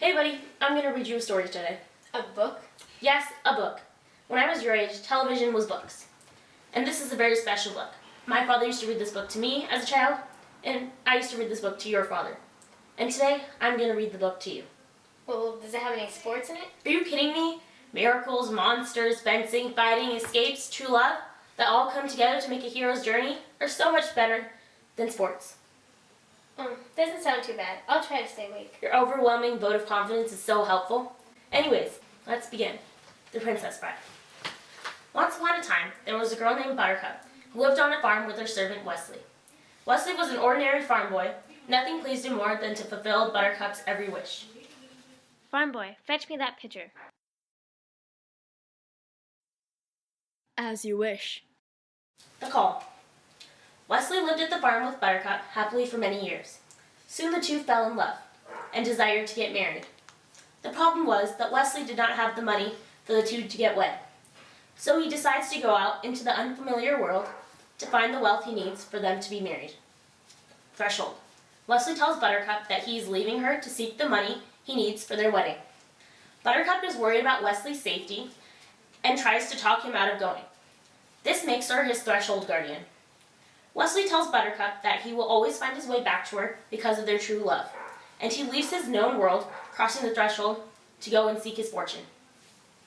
Hey buddy, I'm gonna read you a story today. A book? Yes, a book. When I was your age, television was books. And this is a very special book. My father used to read this book to me as a child, and I used to read this book to your father. And today, I'm gonna read the book to you. Well, does it have any sports in it? Are you kidding me? Miracles, monsters, fencing, fighting, escapes, true love, that all come together to make a hero's journey are so much better than sports. Doesn't sound too bad. I'll try to stay awake. Your overwhelming vote of confidence is so helpful. Anyways, let's begin. The Princess Bride. Once upon a time, there was a girl named Buttercup who lived on a farm with her servant Wesley. Wesley was an ordinary farm boy. Nothing pleased him more than to fulfill Buttercup's every wish. Farm boy, fetch me that pitcher. As you wish. The call. Wesley lived at the farm with Buttercup happily for many years. Soon the two fell in love and desired to get married. The problem was that Wesley did not have the money for the two to get wed. So he decides to go out into the unfamiliar world to find the wealth he needs for them to be married. Threshold. Wesley tells Buttercup that he is leaving her to seek the money he needs for their wedding. Buttercup is worried about Wesley's safety and tries to talk him out of going. This makes her his threshold guardian. Wesley tells Buttercup that he will always find his way back to her because of their true love, and he leaves his known world, crossing the threshold, to go and seek his fortune.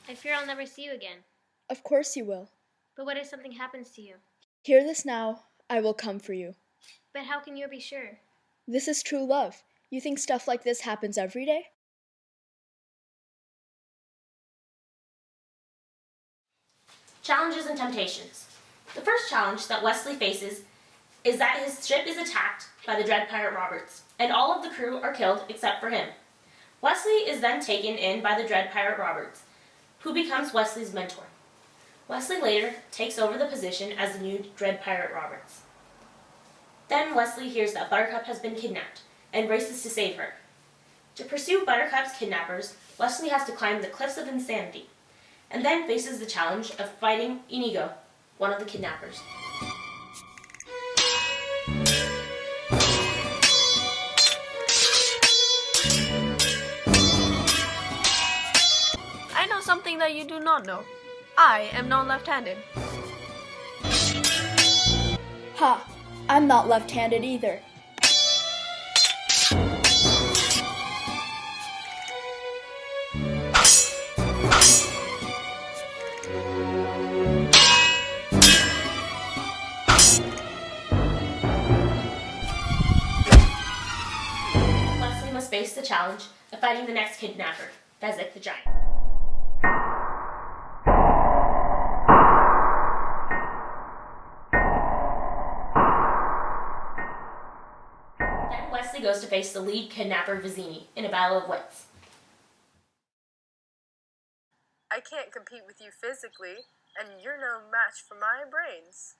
I fear I'll never see you again. Of course you will. But what if something happens to you? Hear this now. I will come for you. But how can you be sure? This is true love. You think stuff like this happens every day? Challenges and temptations. The first challenge that Wesley faces is that his ship is attacked by the Dread Pirate Roberts, and all of the crew are killed except for him. Wesley is then taken in by the Dread Pirate Roberts, who becomes Wesley's mentor. Wesley later takes over the position as the new Dread Pirate Roberts. Then Wesley hears that Buttercup has been kidnapped and races to save her. To pursue Buttercup's kidnappers, Wesley has to climb the Cliffs of Insanity, and then faces the challenge of fighting Inigo, one of the kidnappers. I know something that you do not know. I am not left-handed. Ha! I'm not left-handed either. Wesley must face the challenge of fighting the next kidnapper, Fezzik the Giant. Then Wesley goes to face the lead kidnapper, Vizzini, in a battle of wits. I can't compete with you physically, and you're no match for my brains.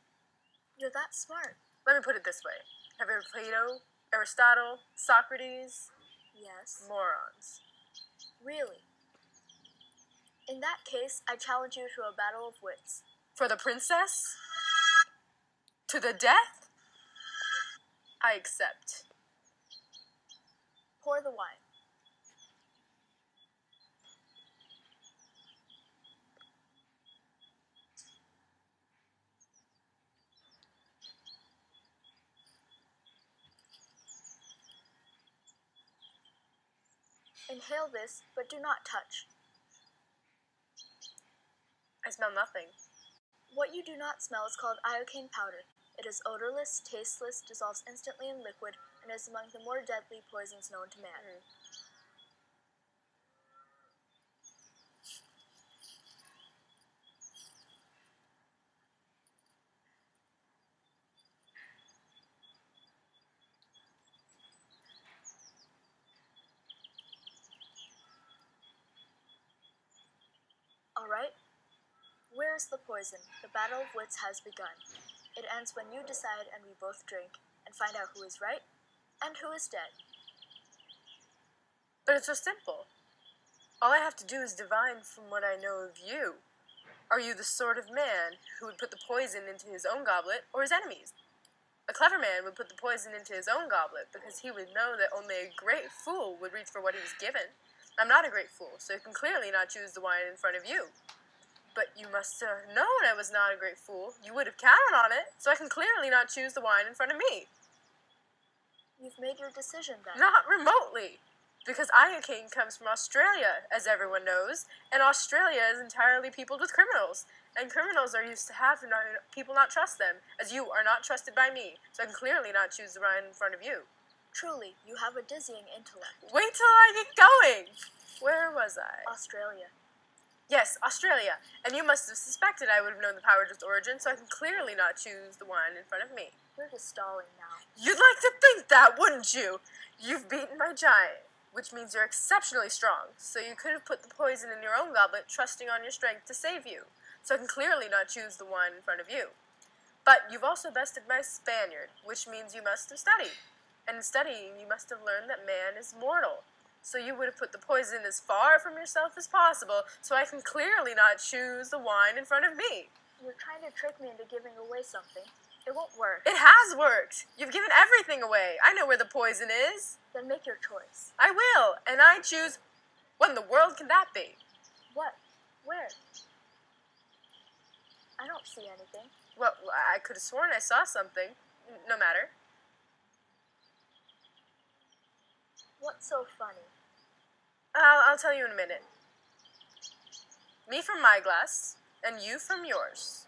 You're that smart. Let me put it this way. Have you heard of Plato, Aristotle, Socrates? Yes. Morons. Really? In that case, I challenge you to a battle of wits. For the princess? To the death? I accept. Pour the wine. Inhale this, but do not touch. I smell nothing. What you do not smell is called iocane powder. It is odorless, tasteless, dissolves instantly in liquid, and is among the more deadly poisons known to man. All right. Where is the poison? The battle of wits has begun. It ends when you decide and we both drink, and find out who is right and who is dead. But it's so simple. All I have to do is divine from what I know of you. Are you the sort of man who would put the poison into his own goblet or his enemy's? A clever man would put the poison into his own goblet because he would know that only a great fool would reach for what he was given. I'm not a great fool, so you can clearly not choose the wine in front of you. But you must have known I was not a great fool. You would have counted on it, so I can clearly not choose the wine in front of me. You've made your decision then. Not remotely. Because Iocane comes from Australia, as everyone knows, and Australia is entirely peopled with criminals. And criminals are used to having people not trust them, as you are not trusted by me, so I can clearly not choose the wine in front of you. Truly, you have a dizzying intellect. Wait till I get going! Where was I? Australia. Yes, Australia. And you must have suspected I would have known the Power Drift's origin, so I can clearly not choose the wine in front of me. You're just stalling now. You'd like to think that, wouldn't you? You've beaten my giant, which means you're exceptionally strong, so you could have put the poison in your own goblet, trusting on your strength to save you, so I can clearly not choose the wine in front of you. But you've also bested my Spaniard, which means you must have studied. And in studying, you must have learned that man is mortal. So you would have put the poison as far from yourself as possible, so I can clearly not choose the wine in front of me. You're trying to trick me into giving away something. It won't work. It has worked. You've given everything away. I know where the poison is. Then make your choice. I will, and I choose... What in the world can that be? What? Where? I don't see anything. Well, I could have sworn I saw something. No matter. What's so funny? I'll tell you in a minute. Me from my glass, and you from yours.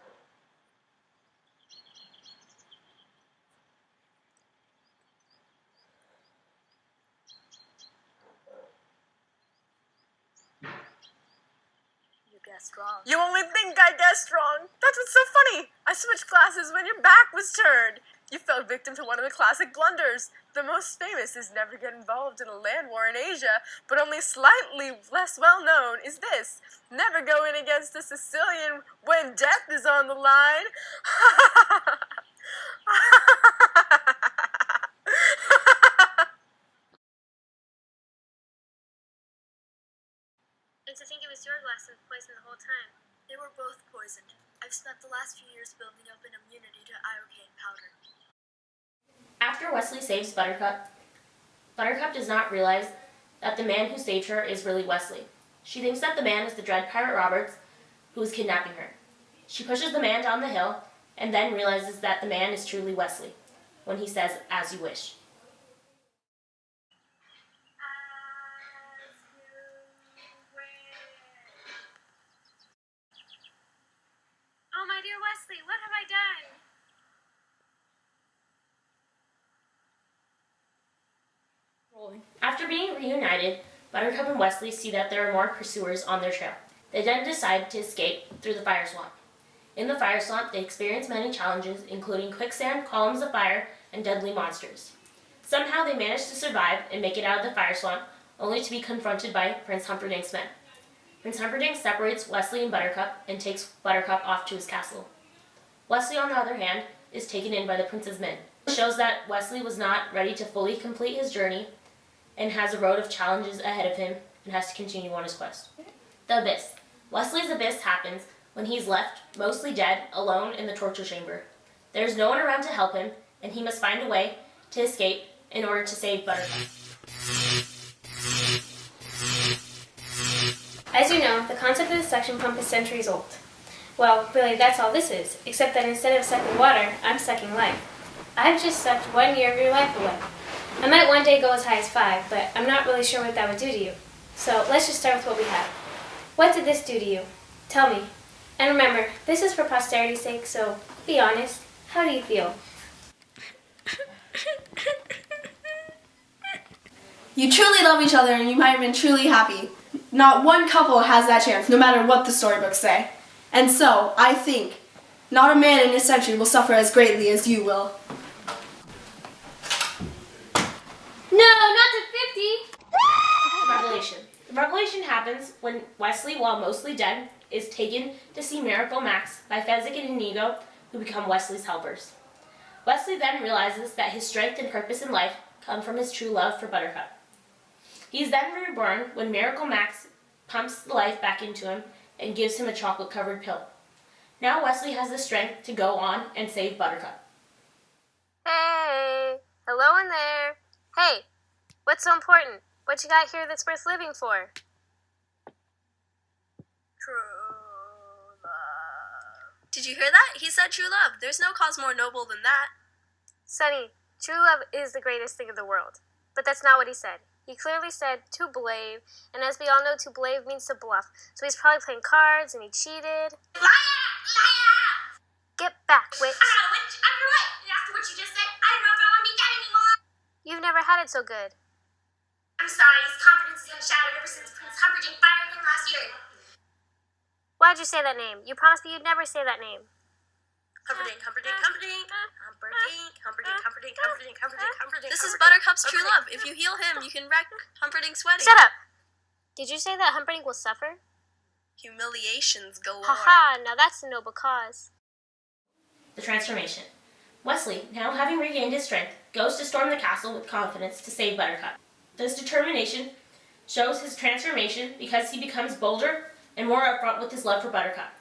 You guessed wrong. You only think I guessed wrong. That's what's so funny. I switched classes when your back was turned. You fell victim to one of the classic blunders. The most famous is never get involved in a land war in Asia, but only slightly less well known is this: never go in against a Sicilian when death is on the line. And to think it was your glass that was poisoned the whole time. They were both poisoned. I've spent the last few years building up an immunity to iocane powder. After Wesley saves Buttercup, Buttercup does not realize that the man who saved her is really Wesley. She thinks that the man is the Dread Pirate Roberts who is kidnapping her. She pushes the man down the hill and then realizes that the man is truly Wesley when he says, "As you wish." Oh, my dear Wesley, what have I done? After being reunited, Buttercup and Wesley see that there are more pursuers on their trail. They then decide to escape through the fire swamp. In the fire swamp, they experience many challenges, including quicksand, columns of fire, and deadly monsters. Somehow they manage to survive and make it out of the fire swamp, only to be confronted by Prince Humperdinck's men. Prince Humperdinck separates Wesley and Buttercup and takes Buttercup off to his castle. Wesley, on the other hand, is taken in by the prince's men. It shows that Wesley was not ready to fully complete his journey and has a road of challenges ahead of him and has to continue on his quest. The Abyss. Wesley's Abyss happens when he's left, mostly dead, alone in the torture chamber. There's no one around to help him, and he must find a way to escape in order to save Buttercup. As you know, the concept of the suction pump is centuries old. Well, really, that's all this is, except that instead of sucking water, I'm sucking life. I've just sucked 1 year of your life away. I might one day go as high as 5, but I'm not really sure what that would do to you. So let's just start with what we have. What did this do to you? Tell me. And remember, this is for posterity's sake, so be honest. How do you feel? You truly love each other and you might have been truly happy. Not one couple has that chance, no matter what the storybooks say. And so, I think, not a man in this century will suffer as greatly as you will. No, not to 50! Revelation. The revelation happens when Wesley, while mostly dead, is taken to see Miracle Max by Fezzik and Inigo, who become Wesley's helpers. Wesley then realizes that his strength and purpose in life come from his true love for Buttercup. He is then reborn when Miracle Max pumps the life back into him and gives him a chocolate-covered pill. Now Wesley has the strength to go on and save Buttercup. Hey! Hello in there! Hey! What's so important? What you got here that's worth living for? True love. Did you hear that? He said true love. There's no cause more noble than that. Sonny, true love is the greatest thing in the world. But that's not what he said. He clearly said to blave, and as we all know, to blave means to bluff. So he's probably playing cards and he cheated. Liar! Get back, witch. I'm not a witch. I'm your wife. And after what you just said, I don't know if I want to be dead anymore. You've never had it so good. I'm sorry. His confidence has been shattered ever since Prince Humperdinck fired him last year. Why'd you say that name? You promised me you'd never say that name. Humperdinck, Humperdinck, Humperdinck, Humperdinck, Humperdinck, Humperdinck, Humperdinck, Humperdinck, Humperdinck. This is Buttercup's true love. If you heal him, you can wreck Humperdinck's wedding. Shut up! Did you say that Humperdinck will suffer? Humiliations galore. Haha, now that's a noble cause. The transformation. Wesley, now having regained his strength, goes to storm the castle with confidence to save Buttercup. This determination shows his transformation because he becomes bolder and more upfront with his love for Buttercup.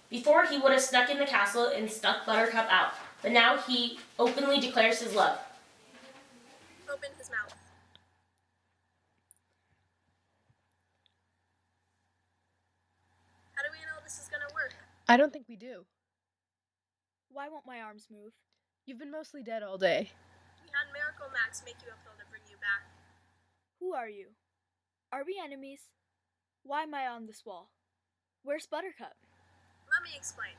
Before, he would have snuck in the castle and snuck Buttercup out, but now he openly declares his love. Open his mouth. How do we know this is gonna work? I don't think we do. Why won't my arms move? You've been mostly dead all day. We had Miracle Max make you a pill to bring you back. Who are you? Are we enemies? Why am I on this wall? Where's Buttercup? Let me explain.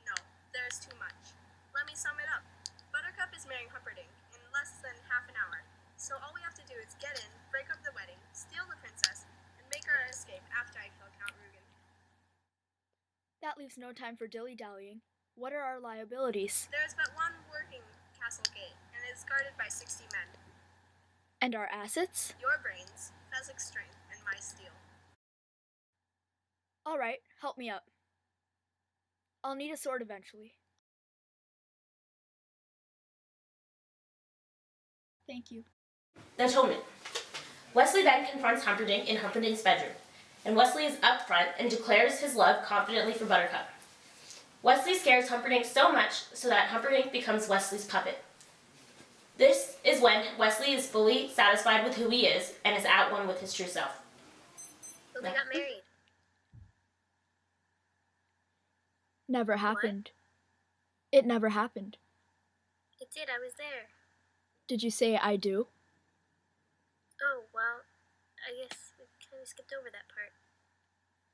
No, there's too much. Let me sum it up. Buttercup is marrying Humperdinck in less than half an hour. So all we have to do is get in, break up the wedding, steal the princess, and make our escape after I kill Count Rugen. That leaves no time for dilly-dallying. What are our liabilities? There is but one working castle gate, and it is guarded by 60 men. And our assets? Your brains, Fezzik's strength, and my steel. All right, help me up. I'll need a sword eventually. Thank you. The atonement. Wesley then confronts Humperdinck in Humperdinck's bedroom, and Wesley is up front and declares his love confidently for Buttercup. Wesley scares Humperdinck so much so that Humperdinck becomes Wesley's puppet. This is when Wesley is fully satisfied with who he is and is at one with his true self. But we got married. Never happened. It never happened. It did, I was there. Did you say I do? Oh, well, I guess we kind of skipped over that part.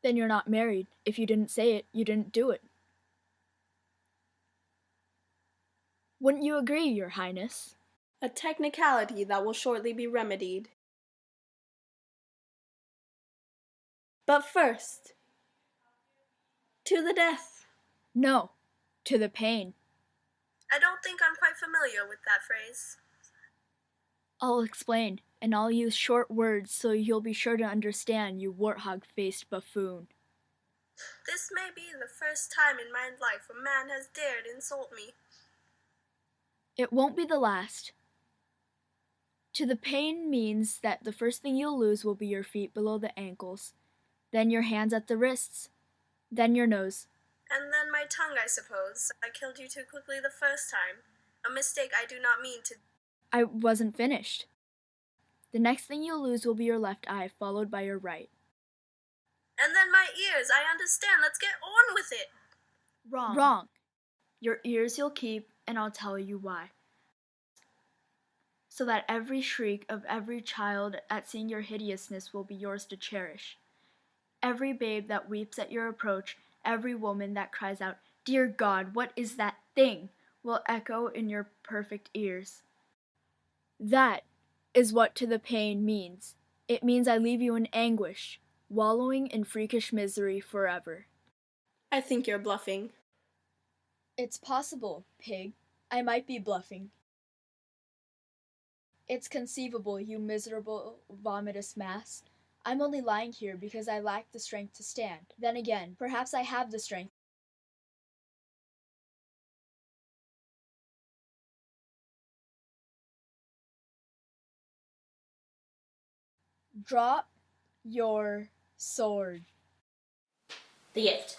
Then you're not married. If you didn't say it, you didn't do it. Wouldn't you agree, Your Highness? A technicality that will shortly be remedied. But first, to the death. No, to the pain. I don't think I'm quite familiar with that phrase. I'll explain, and I'll use short words so you'll be sure to understand, you warthog-faced buffoon. This may be the first time in my life a man has dared insult me. It won't be the last. To the pain means that the first thing you'll lose will be your feet below the ankles, then your hands at the wrists, then your nose. And then my tongue, I suppose. I killed you too quickly the first time. A mistake I do not mean to. I wasn't finished. The next thing you'll lose will be your left eye, followed by your right. And then my ears. I understand. Let's get on with it. Wrong. Your ears you'll keep, and I'll tell you why. So that every shriek of every child at seeing your hideousness will be yours to cherish. Every babe that weeps at your approach, every woman that cries out, "Dear God, what is that thing?" will echo in your perfect ears. That is what to the pain means. It means I leave you in anguish, wallowing in freakish misery forever. I think you're bluffing. It's possible, pig. I might be bluffing. It's conceivable, you miserable, vomitous mass. I'm only lying here because I lack the strength to stand. Then again, perhaps I have the strength. Drop your sword. The gift.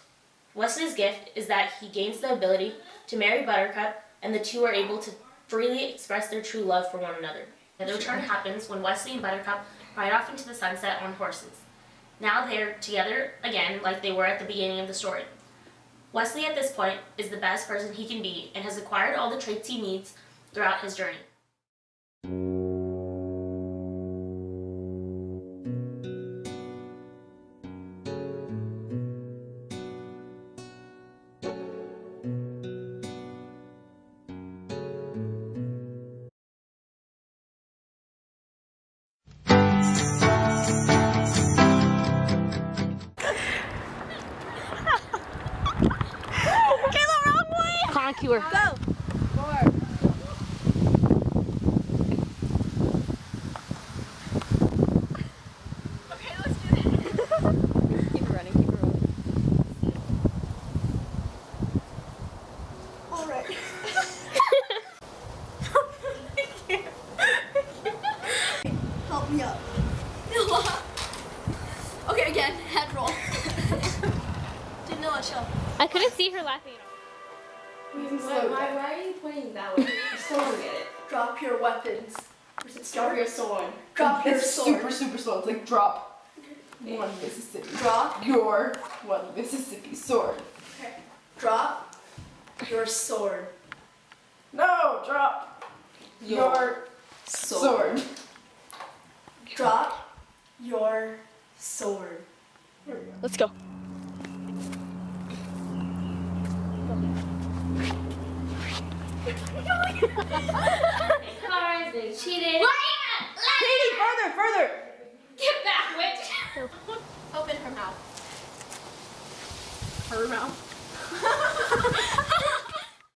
Wesley's gift is that he gains the ability to marry Buttercup, and the two are able to freely express their true love for one another. And the return happens when Wesley and Buttercup ride off into the sunset on horses. Now they're together again like they were at the beginning of the story. Wesley at this point is the best person he can be and has acquired all the traits he needs throughout his journey. Conqueror. Go! Help me up. Okay, again, head roll. Dude, Noah, chill. I couldn't see her laughing at all. Why are you pointing that way? I still don't get it. Drop your weapons. Drop your sword. Drop your sword. Super slow. It's like drop one Mississippi. Drop Your one Mississippi sword. Okay. Drop your sword. No, drop your sword. Drop your sword. Let's go. Cards, they cheated. Katie, further! Get back, witch! Open her mouth. Her mouth.